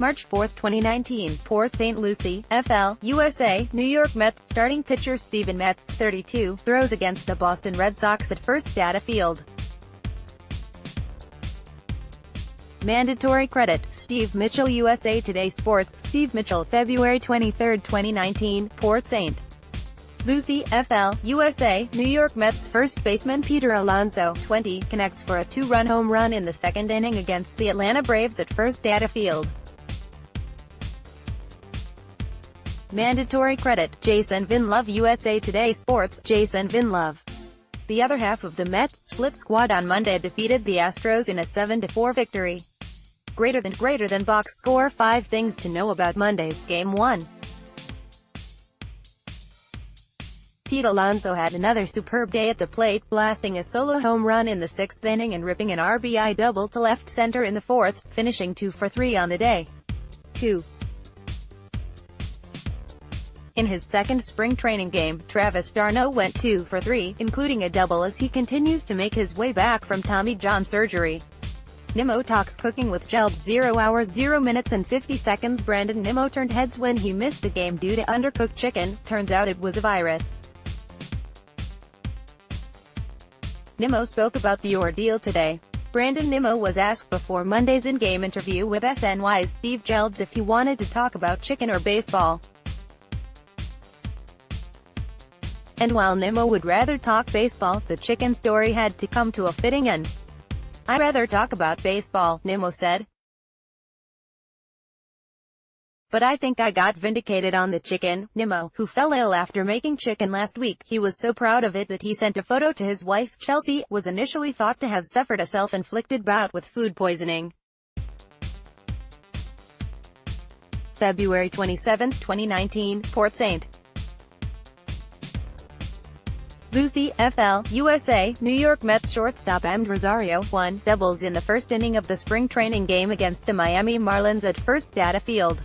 March 4, 2019, Port St. Lucie, FL, USA. New York Mets starting pitcher Steven Matz, 32, throws against the Boston Red Sox at First Data Field. Mandatory credit, Steve Mitchell, USA Today Sports. Steve Mitchell, February 23, 2019, Port St. Lucie, FL, USA. New York Mets first baseman Peter Alonso, 20, connects for a two-run home run in the second inning against the Atlanta Braves at First Data Field. Mandatory credit, Jasen Vinlove-USA Today Sports. Jasen Vinlove, the other half of the Mets' split squad on Monday, defeated the Astros in a 7-4 victory. Greater than box score. 5 things to know about Monday's Game 1. Pete Alonso had another superb day at the plate, blasting a solo home run in the 6th inning and ripping an RBI double to left center in the 4th, finishing 2 for 3 on the day. 2. In his second spring training game, Travis d'Arnaud went 2 for 3, including a double as he continues to make his way back from Tommy John surgery. Nimmo talks cooking with Jelbs. 0 hours 0 minutes and 50 seconds. Brandon Nimmo turned heads when he missed a game due to undercooked chicken. Turns out it was a virus. Nimmo spoke about the ordeal today. Brandon Nimmo was asked before Monday's in-game interview with SNY's Steve Jelbs if he wanted to talk about chicken or baseball. And while Nimmo would rather talk baseball, the chicken story had to come to a fitting end. "I'd rather talk about baseball," Nimmo said. "But I think I got vindicated on the chicken." Nimmo, who fell ill after making chicken last week, he was so proud of it that he sent a photo to his wife, Chelsea, was initially thought to have suffered a self-inflicted bout with food poisoning. February 27, 2019, Port St. Lucie, FL, USA. New York Mets shortstop Amed Rosario, 1, doubles in the first inning of the spring training game against the Miami Marlins at First Data Field.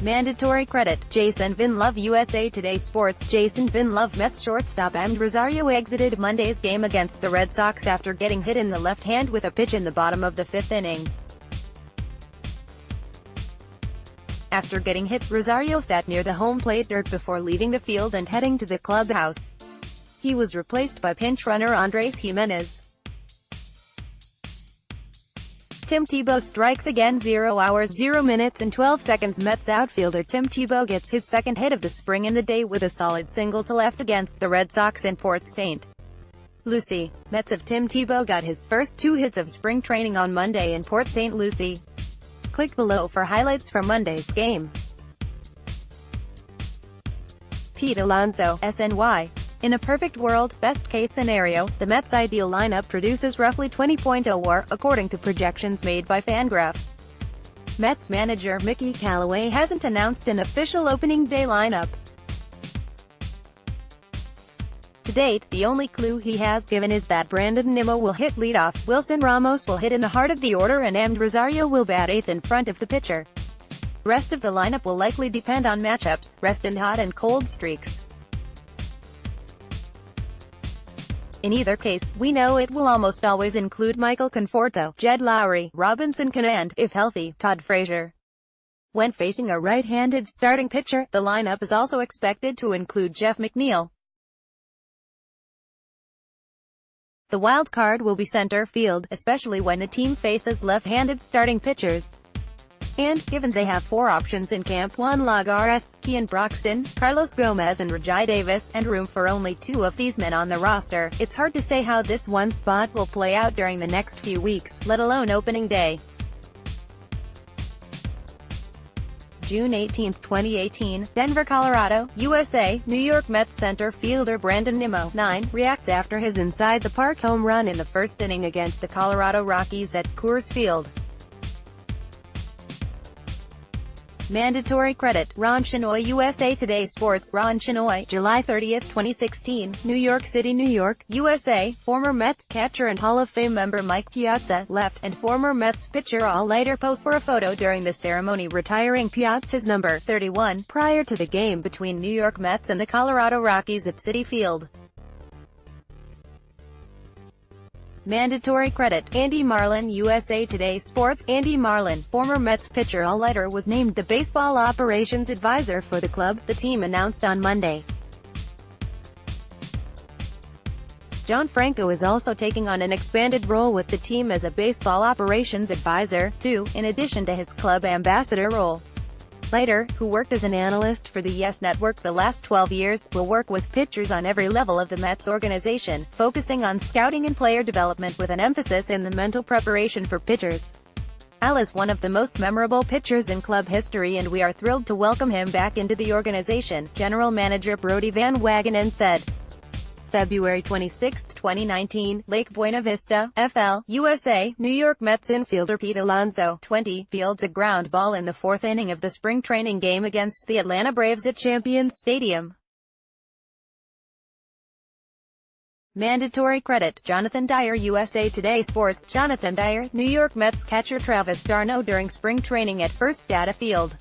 Mandatory credit, Jasen Vinlove-USA Today Sports. Jasen Vinlove. Mets shortstop Amed Rosario exited Monday's game against the Red Sox after getting hit in the left hand with a pitch in the bottom of the 5th inning. After getting hit, Rosario sat near the home plate dirt before leaving the field and heading to the clubhouse. He was replaced by pinch runner Andres Jimenez. Tim Tebow strikes again. 0 hours 0 minutes and 12 seconds. Mets outfielder Tim Tebow gets his second hit of the spring in the day with a solid single to left against the Red Sox in Port St. Lucie. Mets of Tim Tebow got his first 2 hits of spring training on Monday in Port St. Lucie. Click below for highlights from Monday's game. Pete Alonso, SNY. In a perfect world, best-case scenario, the Mets' ideal lineup produces roughly 20.0 WAR, according to projections made by Fangraphs. Mets manager Mickey Callaway hasn't announced an official opening day lineup. To date, the only clue he has given is that Brandon Nimmo will hit leadoff, Wilson Ramos will hit in the heart of the order, and Amed Rosario will bat 8th in front of the pitcher. The rest of the lineup will likely depend on matchups, rest and hot and cold streaks. In either case, we know it will almost always include Michael Conforto, Jed Lowry, Robinson Cano and, if healthy, Todd Frazier. When facing a right-handed starting pitcher, the lineup is also expected to include Jeff McNeil. The wild card will be center field, especially when the team faces left-handed starting pitchers. And, given they have 4 options in camp, Juan Lagares, Kean Broxton, Carlos Gomez and Rajai Davis, and room for only 2 of these men on the roster, it's hard to say how this one spot will play out during the next few weeks, let alone opening day. June 18, 2018, Denver, Colorado, USA. New York Mets center fielder Brandon Nimmo, 9, reacts after his inside-the-park home run in the first inning against the Colorado Rockies at Coors Field. Mandatory credit, Ron Shenoy, USA Today Sports. Ron Shenoy, July 30, 2016, New York City, New York, USA. Former Mets catcher and Hall of Fame member Mike Piazza, left, and former Mets pitcher all later pose for a photo during the ceremony retiring Piazza's number 31, prior to the game between New York Mets and the Colorado Rockies at Citi Field. Mandatory credit, Andy Marlin, USA Today Sports. Andy Marlin, former Mets pitcher all-lighter, was named the baseball operations advisor for the club, the team announced on Monday. John Franco is also taking on an expanded role with the team as a baseball operations advisor, too, in addition to his club ambassador role. Leiter, who worked as an analyst for the Yes Network the last 12 years, will work with pitchers on every level of the Mets organization, focusing on scouting and player development with an emphasis in the mental preparation for pitchers. Al is one of the most memorable pitchers in club history and we are thrilled to welcome him back into the organization, General Manager Brodie Van Wagenen said. February 26, 2019, Lake Buena Vista, FL, USA, New York Mets infielder Peter Alonso, 20, fields a ground ball in the fourth inning of the spring training game against the Atlanta Braves at Champions Stadium. Mandatory credit, Jonathan Dyer, USA Today Sports. Jonathan Dyer, New York Mets catcher Travis d'Arnaud during spring training at First Data Field.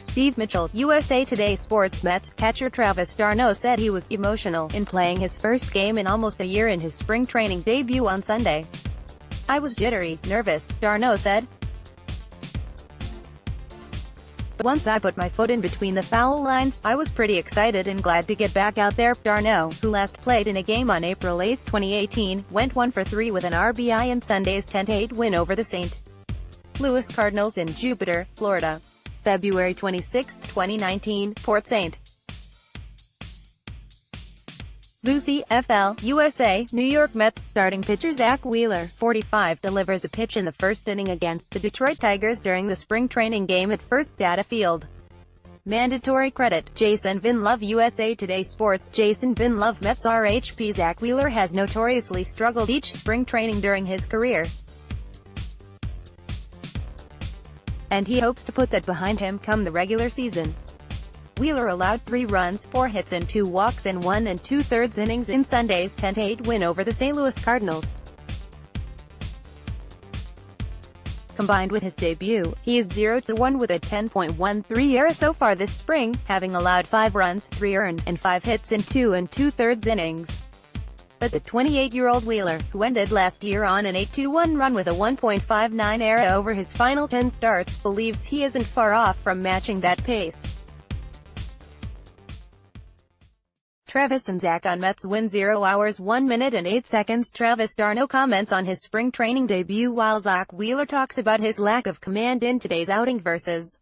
Steve Mitchell, USA Today Sports. Mets catcher Travis d'Arnaud said he was emotional in playing his first game in almost a year in his spring training debut on Sunday. "I was jittery, nervous," d'Arnaud said. "But once I put my foot in between the foul lines, I was pretty excited and glad to get back out there." D'Arnaud, who last played in a game on April 8, 2018, went 1 for 3 with an RBI in Sunday's 10-8 win over the St. Louis Cardinals in Jupiter, Florida. February 26, 2019, Port St. Lucie, FL, USA, New York Mets starting pitcher Zack Wheeler, 45, delivers a pitch in the first inning against the Detroit Tigers during the spring training game at First Data Field. Mandatory credit, Jasen Vinlove-USA Today Sports. Jasen Vinlove, Mets RHP. Zack Wheeler has notoriously struggled each spring training during his career, and he hopes to put that behind him come the regular season. Wheeler allowed 3 runs, 4 hits and 2 walks in 1 2/3 innings in Sunday's 10-8 win over the St. Louis Cardinals. Combined with his debut, he is 0-1 with a 10.13 ERA so far this spring, having allowed 5 runs, 3 earned, and 5 hits in 2 2/3 innings. But the 28-year-old Wheeler, who ended last year on an 8-1 run with a 1.59 ERA over his final 10 starts, believes he isn't far off from matching that pace. Travis and Zach on Mets win 0 hours 1 minute and 8 seconds. Travis d'Arnaud comments on his spring training debut while Zack Wheeler talks about his lack of command in today's outing versus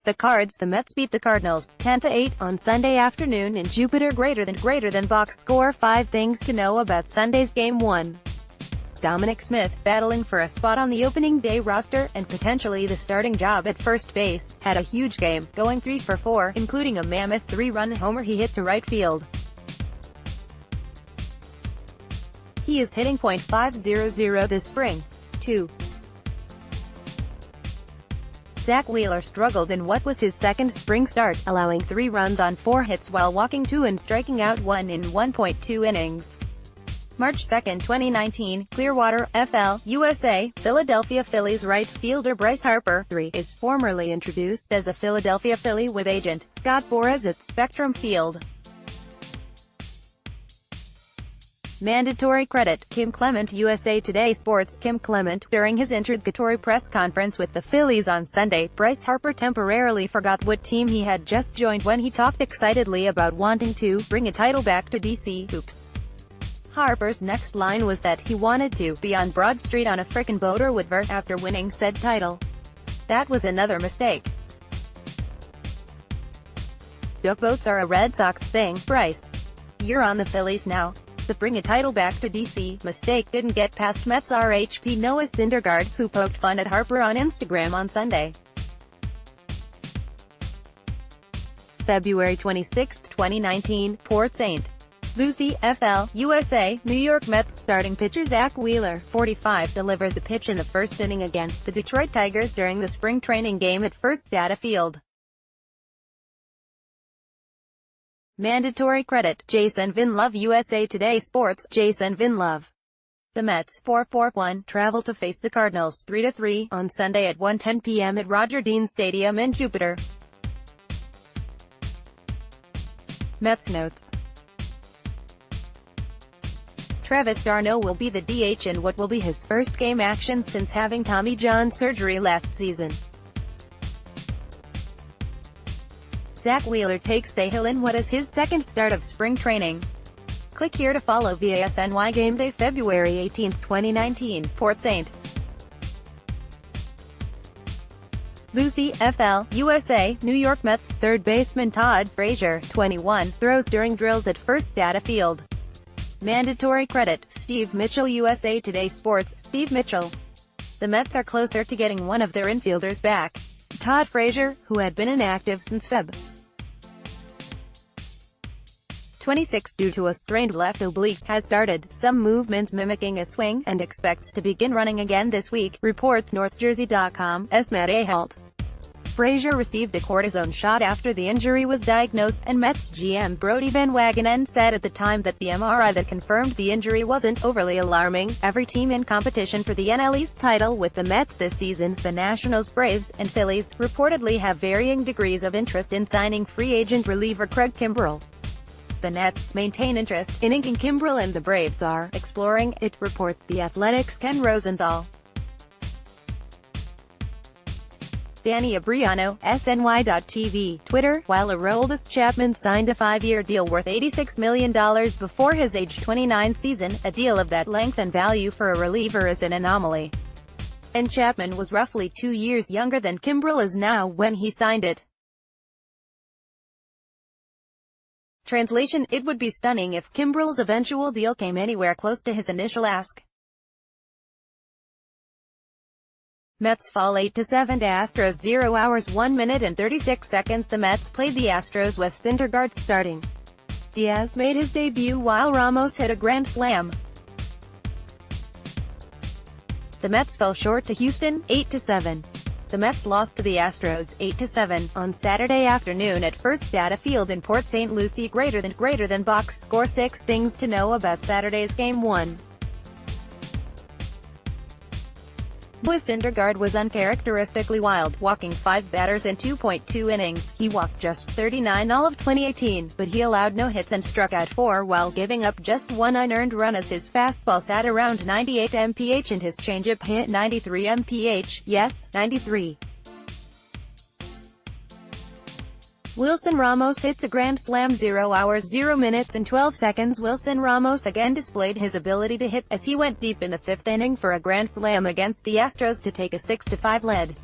the Cards. The Mets beat the Cardinals 10-8 on Sunday afternoon in Jupiter. Greater than box score. 5 things to know about Sunday's Game 1. Dominic Smith, battling for a spot on the opening day roster, and potentially the starting job at first base, had a huge game, going 3 for 4, including a mammoth 3-run homer he hit to right field. He is hitting .500 this spring. 2. Zack Wheeler struggled in what was his second spring start, allowing 3 runs on 4 hits while walking 2 and striking out 1 in 1.2 innings. March 2, 2019, Clearwater, FL, USA, Philadelphia Phillies right fielder Bryce Harper, 3, is formally introduced as a Philadelphia Philly with agent Scott Boras at Spectrum Field. Mandatory credit, Kim Clement, USA Today Sports. Kim Clement, during his introductory press conference with the Phillies on Sunday, Bryce Harper temporarily forgot what team he had just joined when he talked excitedly about wanting to bring a title back to DC. Oops. Harper's next line was that he wanted to be on Broad Street on a frickin' boater with Vert after winning said title. That was another mistake. Boats are a Red Sox thing, Bryce. You're on the Phillies now. The bring a title back to DC mistake didn't get past Mets RHP Noah Syndergaard, who poked fun at Harper on Instagram on Sunday. February 26, 2019, Port St. Lucie, FL, USA, New York Mets starting pitcher Zack Wheeler, 45, delivers a pitch in the first inning against the Detroit Tigers during the spring training game at First Data Field. Mandatory credit, Jasen Vinlove-USA Today Sports. Jasen Vinlove. The Mets, 4-4-1, travel to face the Cardinals, 3-3, on Sunday at 1:10 p.m. at Roger Dean Stadium in Jupiter. Mets notes. Travis d'Arnaud will be the DH in what will be his first game action since having Tommy John surgery last season. Zach Wheeler takes the hill in what is his second start of spring training. Click here to follow VASNY Game Day February 18, 2019, Port St. Lucie, FL, USA, New York Mets third baseman Todd Frazier, 21, throws during drills at first data field. Mandatory credit, Steve Mitchell USA Today Sports, Steve Mitchell. The Mets are closer to getting one of their infielders back. Todd Frazier, who had been inactive since Feb. 26 due to a strained left oblique, has started some movements mimicking a swing, and expects to begin running again this week, reports NorthJersey.com's Matt Ahalt. Frazier received a cortisone shot after the injury was diagnosed, and Mets GM Brodie Van Wagenen said at the time that the MRI that confirmed the injury wasn't overly alarming. Every team in competition for the NL East title with the Mets this season, the Nationals, Braves, and Phillies, reportedly have varying degrees of interest in signing free agent reliever Craig Kimbrel. The Nets maintain interest in inking Kimbrel, and the Braves are exploring it, reports The Athletic's Ken Rosenthal. Danny Abriano, SNY.TV, Twitter. While Aroldis Chapman signed a 5-year deal worth $86 million before his age 29 season, a deal of that length and value for a reliever is an anomaly. And Chapman was roughly 2 years younger than Kimbrel is now when he signed it. Translation: it would be stunning if Kimbrel's eventual deal came anywhere close to his initial ask. Mets fall 8-7 to Astros. 0 hours 1 minute and 36 seconds. The Mets played the Astros with Syndergaard starting. Diaz made his debut while Ramos hit a grand slam. The Mets fell short to Houston, 8-7. The Mets lost to the Astros, 8-7, on Saturday afternoon at First Data Field in Port St. Lucie. Greater than box score. 6 things to know about Saturday's Game 1. Noah Syndergaard was uncharacteristically wild, walking 5 batters in 2.2 innings. He walked just 39 all of 2018, but he allowed no hits and struck out 4 while giving up just 1 unearned run as his fastball sat around 98 mph and his changeup hit 93 mph, yes, 93. Wilson Ramos hits a grand slam. 0 hours 0 minutes and 12 seconds. Wilson Ramos again displayed his ability to hit, as he went deep in the 5th inning for a grand slam against the Astros to take a 6-5 lead.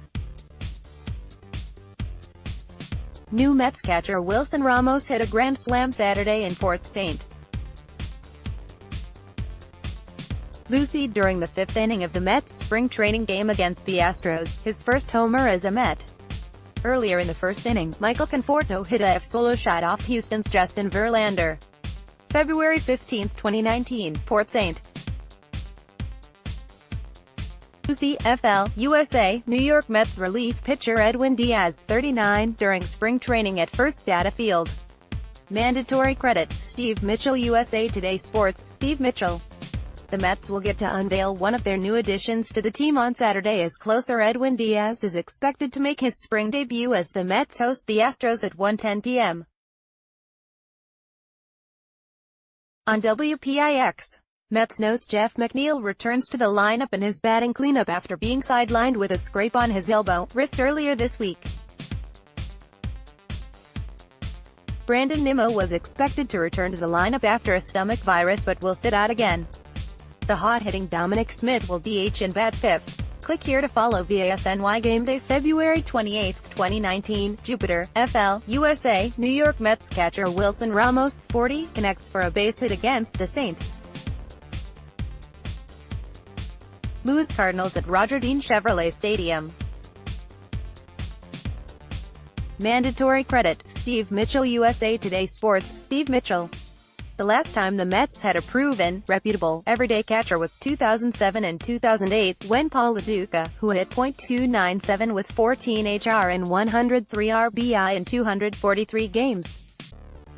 New Mets catcher Wilson Ramos hit a grand slam Saturday in Port St. Lucie during the 5th inning of the Mets' spring training game against the Astros, his first homer as a Met. Earlier in the 1st inning, Michael Conforto hit a solo shot off Houston's Justin Verlander. February 15, 2019, Port St. Lucie, FL, USA, New York Mets relief pitcher Edwin Diaz, 39, during spring training at First Data Field. Mandatory credit, Steve Mitchell USA Today Sports, Steve Mitchell. The Mets will get to unveil one of their new additions to the team on Saturday as closer. Edwin Diaz is expected to make his spring debut as the Mets host the Astros at 1:10 p.m. on WPIX. Mets notes: Jeff McNeil returns to the lineup in his batting cleanup after being sidelined with a scrape on his wrist earlier this week. Brandon Nimmo was expected to return to the lineup after a stomach virus but will sit out again. The hot-hitting Dominic Smith will DH and bat 5th. Click here to follow VASNY Game Day February 28, 2019, Jupiter, FL, USA, New York Mets catcher Wilson Ramos, 40, connects for a base hit against the St. Louis Cardinals at Roger Dean Chevrolet Stadium. Mandatory credit, Steve Mitchell USA Today Sports, Steve Mitchell. The last time the Mets had a proven, reputable, everyday catcher was 2007 and 2008, when Paul LaDuca, who hit .297 with 14 HR and 103 RBI in 243 games.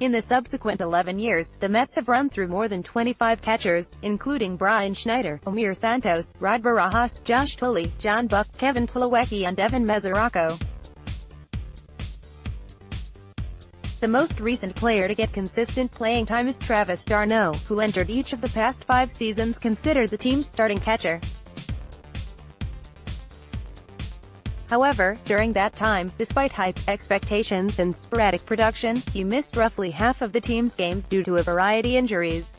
In the subsequent 11 years, the Mets have run through more than 25 catchers, including Brian Schneider, Omir Santos, Rod Barajas, Josh Tully, John Buck, Kevin Plawecki and Evan Mesoraco. The most recent player to get consistent playing time is Travis d'Arnaud, who entered each of the past 5 seasons considered the team's starting catcher. However, during that time, despite hype, expectations and sporadic production, he missed roughly half of the team's games due to a variety of injuries.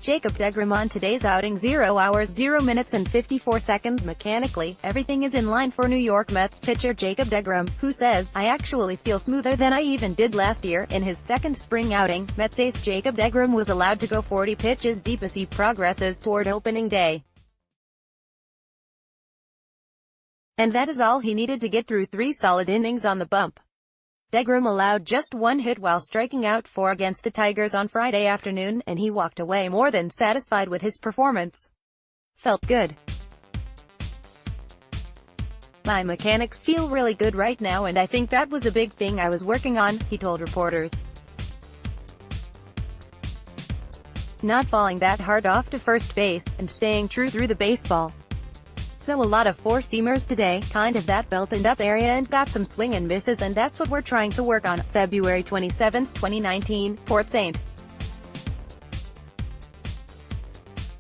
Jacob deGrom on today's outing: 0 hours 0 minutes and 54 seconds. Mechanically, everything is in line for New York Mets pitcher Jacob deGrom, who says, "I actually feel smoother than I even did last year." In his second spring outing, Mets ace Jacob deGrom was allowed to go 40 pitches deep as he progresses toward opening day. And that is all he needed to get through 3 solid innings on the bump. deGrom allowed just 1 hit while striking out 4 against the Tigers on Friday afternoon, and he walked away more than satisfied with his performance. "Felt good. My mechanics feel really good right now, and I think that was a big thing I was working on," he told reporters. "Not falling that hard off to first base, and staying true through the baseball. So a lot of four-seamers today, kind of that belt-and-up area, and got some swing and misses, and that's what we're trying to work on." February 27, 2019, Port St.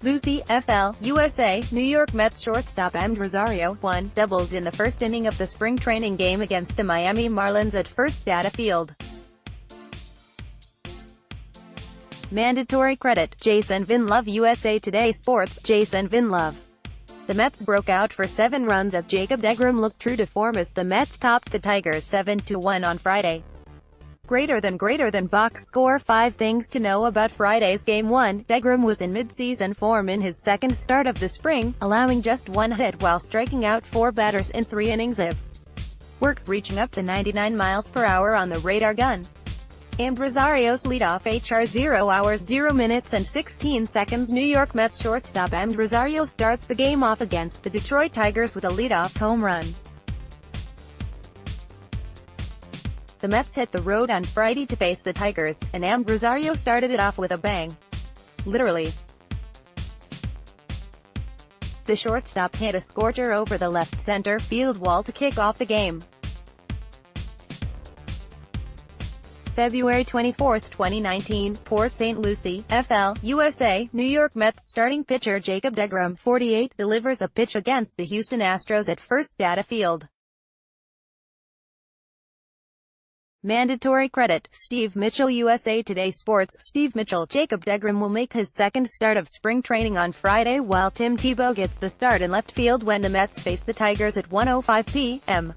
Lucie, FL, USA, New York Mets shortstop Amed Rosario, 1, doubles in the first inning of the spring training game against the Miami Marlins at First Data Field. Mandatory credit, Jasen Vinlove-USA Today Sports, Jasen Vinlove. The Mets broke out for 7 runs as Jacob deGrom looked true to form as the Mets topped the Tigers 7-1 on Friday. Greater than box score. 5 things to know about Friday's Game 1. deGrom was in mid-season form in his second start of the spring, allowing just 1 hit while striking out 4 batters in 3 innings of work, reaching up to 99 miles per hour on the radar gun. Amed Rosario's leadoff HR: 0 hours 0 minutes and 16 seconds. New York Mets shortstop Amed Rosario starts the game off against the Detroit Tigers with a leadoff home run. The Mets hit the road on Friday to face the Tigers, and Amed Rosario started it off with a bang. Literally. The shortstop hit a scorcher over the left center field wall to kick off the game. February 24, 2019, Port St. Lucie, FL, USA, New York Mets starting pitcher Jacob deGrom, 48, delivers a pitch against the Houston Astros at First Data Field. Mandatory credit, Steve Mitchell, USA Today Sports. Steve Mitchell. Jacob deGrom will make his second start of spring training on Friday, while Tim Tebow gets the start in left field when the Mets face the Tigers at 1:05 p.m.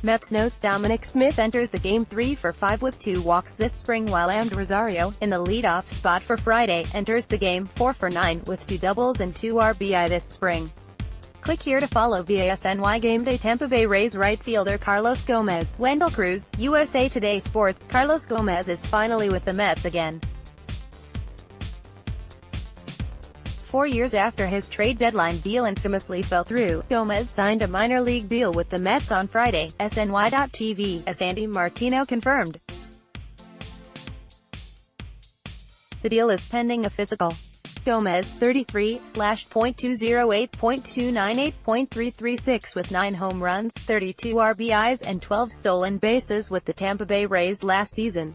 Mets notes Dominic Smith enters the game 3 for 5 with 2 walks this spring, while Amed Rosario, in the leadoff spot for Friday, enters the game 4 for 9 with 2 doubles and 2 RBI this spring. Click here to follow via SNY Game Day. Tampa Bay Rays right fielder Carlos Gomez. Wendell Cruz, USA Today Sports. Carlos Gomez is finally with the Mets again. 4 years after his trade deadline deal infamously fell through, Gomez signed a minor league deal with the Mets on Friday, SNY.TV, as Andy Martino confirmed. The deal is pending a physical. Gomez, 33/.208.298.336 with 9 home runs, 32 RBIs and 12 stolen bases with the Tampa Bay Rays last season.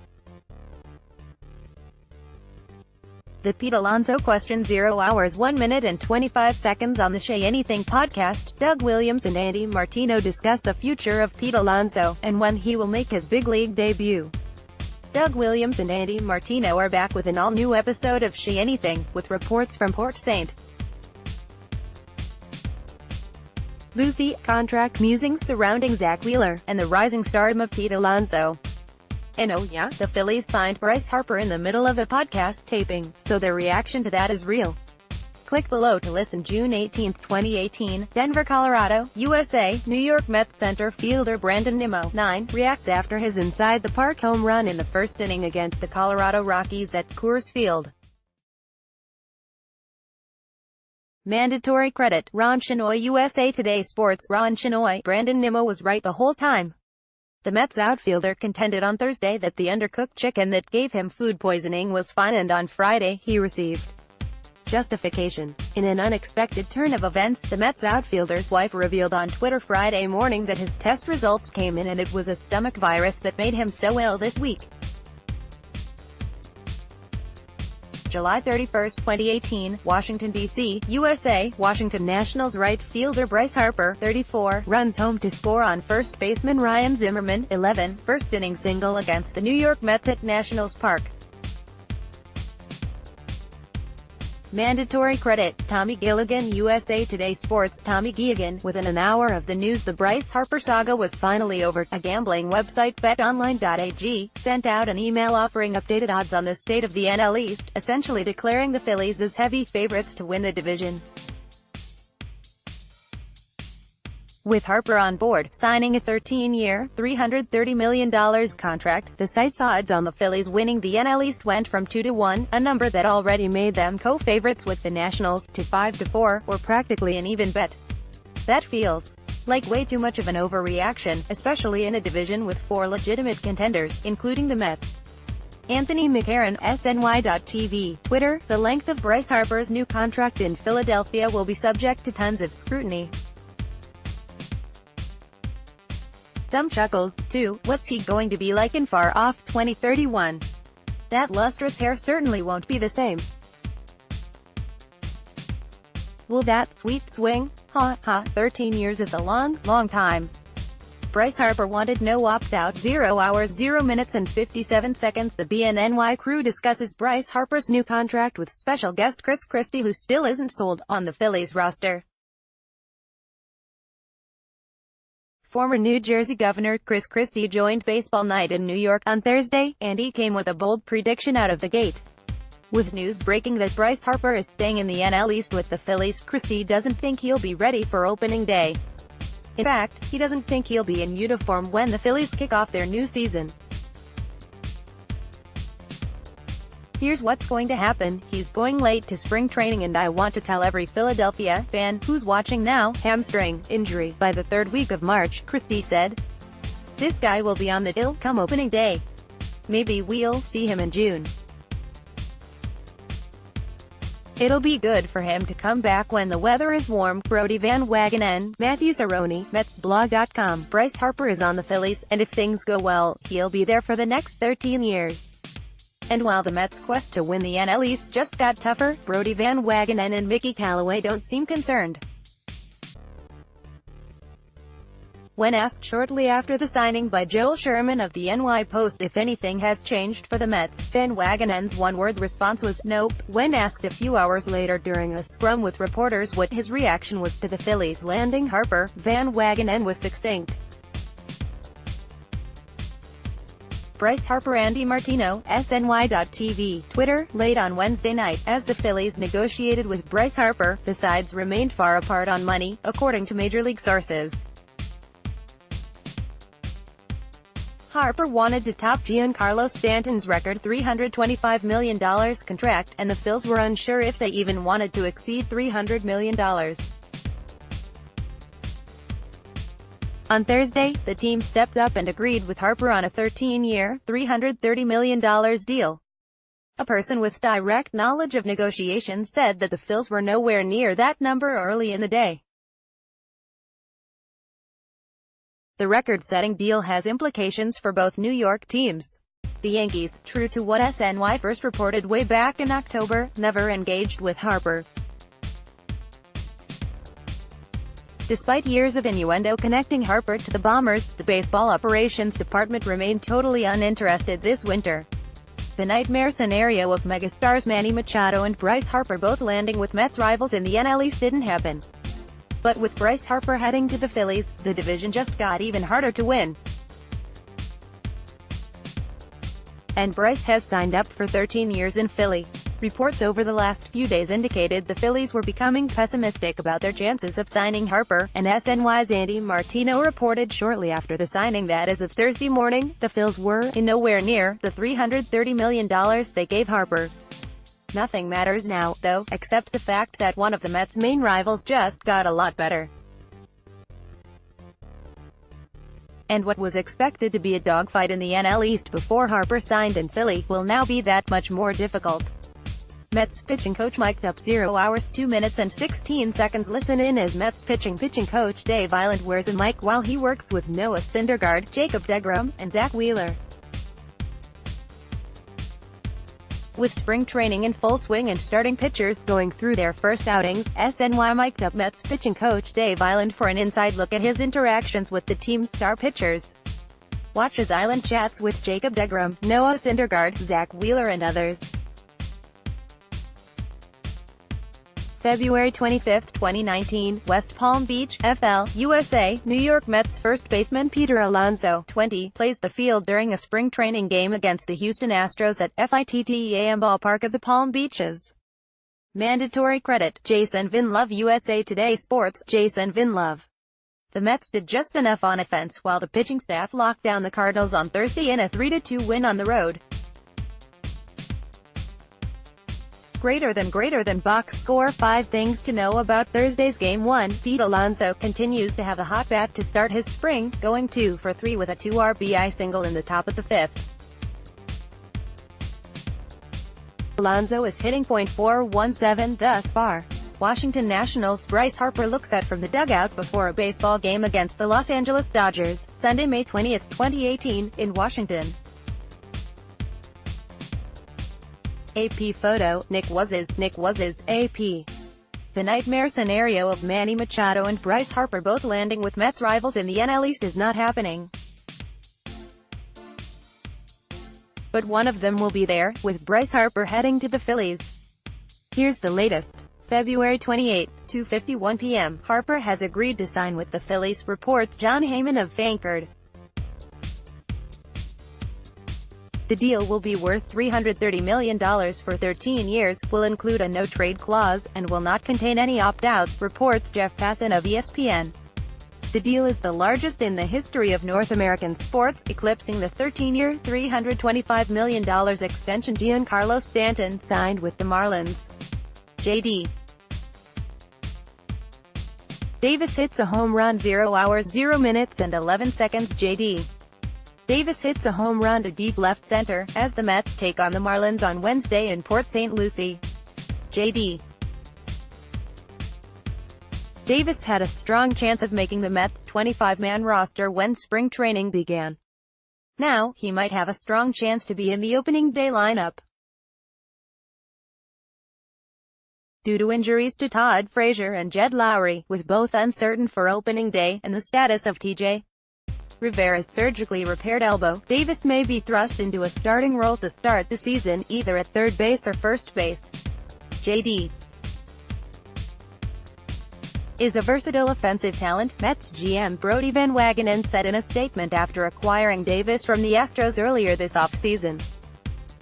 The Pete Alonso question: 0 hours 1 minute and 25 seconds. On the Say Anything podcast, Doug Williams and Andy Martino discuss the future of Pete Alonso, and when he will make his big league debut. Doug Williams and Andy Martino are back with an all-new episode of Say Anything, with reports from Port St. Lucie, contract musings surrounding Zach Wheeler, and the rising stardom of Pete Alonso. And oh yeah, the Phillies signed Bryce Harper in the middle of a podcast taping, so their reaction to that is real. Click below to listen. June 18, 2018, Denver, Colorado, USA, New York Mets center fielder Brandon Nimmo, 9, reacts after his inside-the-park home run in the first inning against the Colorado Rockies at Coors Field. Mandatory credit, Ron Shinoy, USA Today Sports. Ron Shinoy. Brandon Nimmo was right the whole time. The Mets outfielder contended on Thursday that the undercooked chicken that gave him food poisoning was fine, and on Friday, he received Justification. In an unexpected turn of events, the Mets outfielder's wife revealed on Twitter Friday morning that his test results came in and it was a stomach virus that made him so ill this week. July 31, 2018, Washington, D.C., USA. Washington Nationals right fielder Bryce Harper, 34, runs home to score on first baseman Ryan Zimmerman, 11, first-inning single against the New York Mets at Nationals Park. Mandatory credit. Tommy Gilligan, USA Today Sports. Tommy Gilligan, within an hour of the news the Bryce Harper saga was finally over, a gambling website betonline.ag sent out an email offering updated odds on the state of the NL East, essentially declaring the Phillies as heavy favorites to win the division. With Harper on board, signing a 13-year, $330 million contract, the site's odds on the Phillies winning the NL East went from 2-1, a number that already made them co-favorites with the Nationals, to 5-4, or practically an even bet. That feels like way too much of an overreaction, especially in a division with 4 legitimate contenders, including the Mets. Anthony McCarron, SNY.TV, Twitter. The length of Bryce Harper's new contract in Philadelphia will be subject to tons of scrutiny. Some chuckles, too. What's he going to be like in far-off 2031? That lustrous hair certainly won't be the same. Will that sweet swing? Ha ha, 13 years is a long, long time. Bryce Harper wanted no opt-out. 0 hours 0 minutes and 57 seconds. The BNNY crew discusses Bryce Harper's new contract with special guest Chris Christie, who still isn't sold on the Phillies roster. Former New Jersey Governor Chris Christie joined Baseball Night in New York on Thursday, and he came with a bold prediction out of the gate. With news breaking that Bryce Harper is staying in the NL East with the Phillies, Christie doesn't think he'll be ready for opening day. In fact, he doesn't think he'll be in uniform when the Phillies kick off their new season. Here's what's going to happen. He's going late to spring training, and I want to tell every Philadelphia fan who's watching now, hamstring injury by the 3rd week of March, Christie said. This guy will be on the ill come opening day. Maybe we'll see him in June. It'll be good for him to come back when the weather is warm. Brody Van Wagenen, Matthew Cerrone, MetsBlog.com. Bryce Harper is on the Phillies, and if things go well, he'll be there for the next 13 years. And while the Mets' quest to win the NL East just got tougher, Brody Van Wagenen and Mickey Callaway don't seem concerned. When asked shortly after the signing by Joel Sherman of the NY Post if anything has changed for the Mets, Van Wagenen's one-word response was, "Nope." When asked a few hours later during a scrum with reporters what his reaction was to the Phillies landing Harper, Van Wagenen was succinct. Bryce Harper. Andy Martino, SNY.TV, Twitter. Late on Wednesday night, as the Phillies negotiated with Bryce Harper, the sides remained far apart on money, according to Major League sources. Harper wanted to top Giancarlo Stanton's record $325 million contract, and the Phils were unsure if they even wanted to exceed $300 million. On Thursday, the team stepped up and agreed with Harper on a 13-year, $330 million deal. A person with direct knowledge of negotiations said that the Phils were nowhere near that number early in the day. The record-setting deal has implications for both New York teams. The Yankees, true to what SNY first reported way back in October, never engaged with Harper. Despite years of innuendo connecting Harper to the Bombers, the baseball operations department remained totally uninterested this winter. The nightmare scenario of megastars Manny Machado and Bryce Harper both landing with Mets rivals in the NL East didn't happen. But with Bryce Harper heading to the Phillies, the division just got even harder to win. And Bryce has signed up for 13 years in Philly. Reports over the last few days indicated the Phillies were becoming pessimistic about their chances of signing Harper, and SNY's Andy Martino reported shortly after the signing that as of Thursday morning, the Phils were in nowhere near the $330 million they gave Harper. Nothing matters now, though, except the fact that one of the Mets' main rivals just got a lot better. And what was expected to be a dogfight in the NL East before Harper signed in Philly will now be that much more difficult. Mets pitching coach mic'd up 0 hours 2 minutes and 16 seconds. Listen in as Mets pitching coach Dave Eiland wears a mic while he works with Noah Syndergaard, Jacob deGrom, and Zach Wheeler. With spring training in full swing and starting pitchers going through their first outings, SNY mic'd up Mets pitching coach Dave Eiland for an inside look at his interactions with the team's star pitchers. Watch as Eiland chats with Jacob deGrom, Noah Syndergaard, Zach Wheeler and others. February 25, 2019, West Palm Beach, FL, USA, New York Mets first baseman Peter Alonso, 20, plays the field during a spring training game against the Houston Astros at FITTEAM Ballpark of the Palm Beaches. Mandatory credit, Jasen Vinlove-USA Today Sports, Jasen Vinlove. The Mets did just enough on offense while the pitching staff locked down the Cardinals on Thursday in a 3-2 win on the road. Greater than box score. 5 things to know about Thursday's Game 1. Pete Alonso continues to have a hot bat to start his spring, going 2 for 3 with a 2 RBI single in the top of the 5th. Alonso is hitting .417 thus far. Washington Nationals' Bryce Harper looks at from the dugout before a baseball game against the Los Angeles Dodgers, Sunday, May 20, 2018, in Washington. AP photo, Nick Waz's, AP. The nightmare scenario of Manny Machado and Bryce Harper both landing with Mets rivals in the NL East is not happening. But one of them will be there, with Bryce Harper heading to the Phillies. Here's the latest. February 28, 2:51 p.m., Harper has agreed to sign with the Phillies, reports John Heyman of Vanguard. The deal will be worth $330 million for 13 years, will include a no-trade clause, and will not contain any opt-outs, reports Jeff Passan of ESPN. The deal is the largest in the history of North American sports, eclipsing the 13-year, $325 million extension Giancarlo Stanton signed with the Marlins. JD. Davis hits a home run 0 hours 0 minutes and 11 seconds. JD. Davis hits a home run to deep left center, as the Mets take on the Marlins on Wednesday in Port St. Lucie. JD. Davis had a strong chance of making the Mets' 25-man roster when spring training began. Now, he might have a strong chance to be in the opening day lineup. Due to injuries to Todd Frazier and Jed Lowry, with both uncertain for opening day, and the status of T.J. Rivera's surgically repaired elbow, Davis may be thrust into a starting role to start the season, either at third base or first base. JD. Is a versatile offensive talent, Mets GM Brodie Van Wagenen said in a statement after acquiring Davis from the Astros earlier this offseason.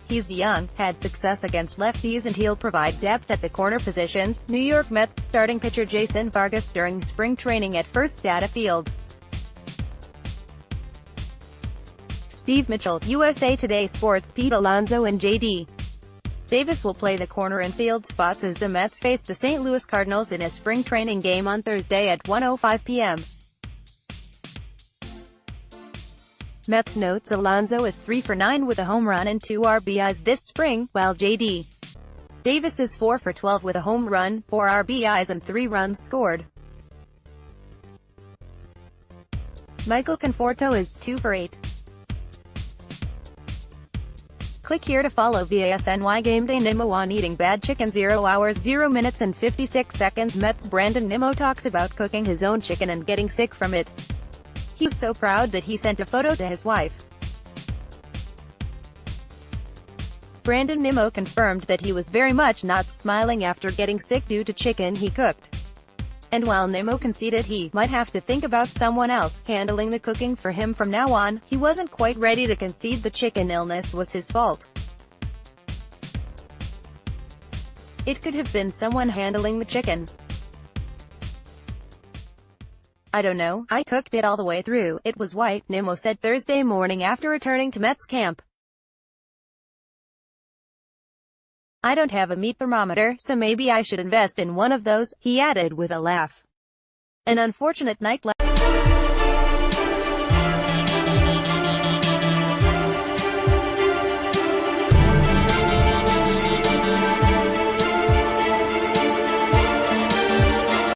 He's young, had success against lefties, and he'll provide depth at the corner positions. New York Mets starting pitcher Jason Vargas during spring training at First Data Field. Steve Mitchell, USA Today Sports. Pete Alonso and J.D. Davis will play the corner and field spots as the Mets face the St. Louis Cardinals in a spring training game on Thursday at 1:05 p.m. Mets notes Alonso is 3 for 9 with a home run and 2 RBIs this spring, while J.D. Davis is 4 for 12 with a home run, 4 RBIs and 3 runs scored. Michael Conforto is 2 for 8. Click here to follow VASNY Game Day. Nimmo on eating bad chicken. 0 hours 0 minutes and 56 seconds. Mets Brandon Nimmo talks about cooking his own chicken and getting sick from it. He's so proud that he sent a photo to his wife. Brandon Nimmo confirmed that he was very much not smiling after getting sick due to chicken he cooked. And while Nimmo conceded he might have to think about someone else handling the cooking for him from now on, he wasn't quite ready to concede the chicken illness was his fault. It could have been someone handling the chicken. I don't know, I cooked it all the way through, it was white, Nimmo said Thursday morning after returning to Mets camp. I don't have a meat thermometer, so maybe I should invest in one of those, he added with a laugh. An unfortunate night last